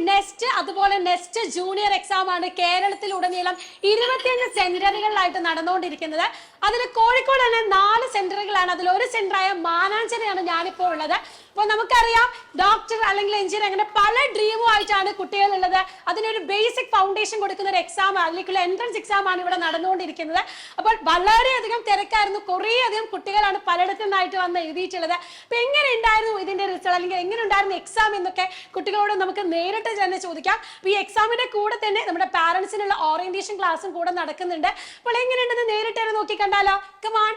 Next അതുപോലെ next junior exam ആണ് കേരളത്തിലുടനീളം 25 സെന്ററുകളിലായിട്ട് നടന്നുകൊണ്ടിരിക്കുന്നത്. അതിൽ കോഴിക്കോട് തന്നെ 4 സെന്ററുകളാണ്. അതിൽ ഒരു സെന്ററായ മാനാഞ്ചിറയാണ് ഞാനിപ്പോൾ ഉള്ളത്. അപ്പോൾ നമുക്കറിയാം ഡോക്ടർ അല്ലെങ്കിൽ എഞ്ചിനീയർ അങ്ങനെ പല ഡ്രീമുമായിട്ടാണ് കുട്ടികളുള്ളത്. അതിനൊരു ബേസിക് ഫൗണ്ടേഷൻ കൊടുക്കുന്ന ഒരു എക്സാം അല്ലെങ്കിൽ എൻട്രൻസ് എക്സാം ആണ് ഇവിടെ നടന്നുകൊണ്ടിരിക്കുന്നത്. അപ്പോൾ വളരെയധികം തിരക്കായിരുന്നു. കുറേയധികം കുട്ടികളാണ് പലയിടത്തു നിന്നായിട്ട് വന്ന് എഴുതിയിട്ടുള്ളത്. അപ്പൊ എങ്ങനെ ഉണ്ടായിരുന്നു ഇതിന്റെ റിസൾട്ട് അല്ലെങ്കിൽ എങ്ങനെ ഉണ്ടായിരുന്നു എക്സാം എന്നൊക്കെ കുട്ടികളോട് നമുക്ക് നേരിട്ട് തന്നെ ചോദിക്കാം. ഈ എക്സാമിന്റെ കൂടെ തന്നെ നമ്മുടെ പാരന്റ്സിനുള്ള ഓറിയന്റേഷൻ ക്ലാസ്സും കൂടെ നടക്കുന്നുണ്ട്. അപ്പോൾ എങ്ങനെയുണ്ടെന്ന് നേരിട്ട് നോക്കി കണ്ടാലോ? കമാൺ.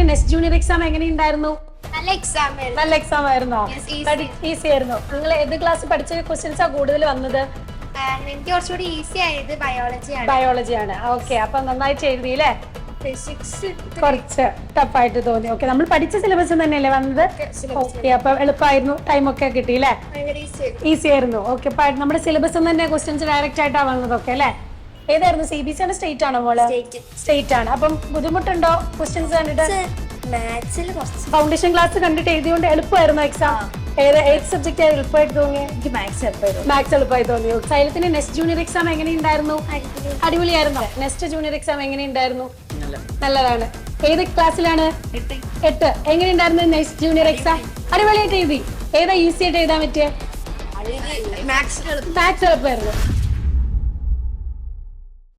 നെക്സ്റ്റ് ജൂനിയർ എക്സാം എങ്ങനെയുണ്ടായിരുന്നു? നല്ല എക്സാം ആയിരുന്നോ? ഈസി ആയിരുന്നോ? നിങ്ങൾ ഏത് ക്ലാസ് പഠിച്ച ക്വസ്റ്റ്യൻസാ കൂടുതൽ വന്നത്? എനിക്ക് കുറച്ചുകൂടി ഈസി ആയത് ബയോളജിയാണ്. ഓക്കെ, അപ്പൊ നന്നായിട്ട് എഴുതിയില്ലേ? കുറച്ച് ടഫായിട്ട് തോന്നി. ഓക്കെ, നമ്മൾ പഠിച്ച സിലബസ് തന്നെയല്ലേ വന്നത്? ഓക്കെ, അപ്പൊ എളുപ്പമായിരുന്നു, ടൈം ഒക്കെ കിട്ടിയില്ലേ? ഈസി ആയിരുന്നു. ഓക്കെ, നമ്മുടെ സിലബസ് തന്നെ ക്വസ്റ്റ്യൻസ് ഡയറക്റ്റ് ആയിട്ടാ വന്നതൊക്കെ അല്ലേ? ഏതായിരുന്നു? CBSE ആണ് സ്റ്റേറ്റ് ആണോ മോള്? സ്റ്റേറ്റ് ആണ്. അപ്പം ബുദ്ധിമുട്ടുണ്ടോ ക്വസ്റ്റ്യൻസ് കണ്ടിട്ട്? ഫൗണ്ടേഷൻ ക്ലാസ് കണ്ടിട്ട് എഴുതിയോണ്ട് എളുപ്പമായിരുന്നു എക്സാം? ഏത് സബ്ജക്റ്റ് എളുപ്പമായിട്ട് തോന്നി? എനിക്ക് മാത്സ് എളുപ്പമായി തോന്നി. സൈലത്തിന്റെ നെക്സ്റ്റ് ജൂനിയർ എക്സാം എങ്ങനെയുണ്ടായിരുന്നു? അടിപൊളിയായിരുന്നു. നെക്സ്റ്റ് ജൂനിയർ എക്സാം എങ്ങനെയുണ്ടായിരുന്നു? നല്ലതാണ്. ഏത് ക്ലാസ്സിലാണ്? 8. എങ്ങനെയുണ്ടായിരുന്നു നെക്സ്റ്റ് ജൂനിയർ എക്സാം? അടിപൊളിയായിട്ട് എഴുതി. ഏതാ ഈസി ആയിട്ട് എഴുതാൻ പറ്റിയ? മാത്സ് എളുപ്പമായിരുന്നു.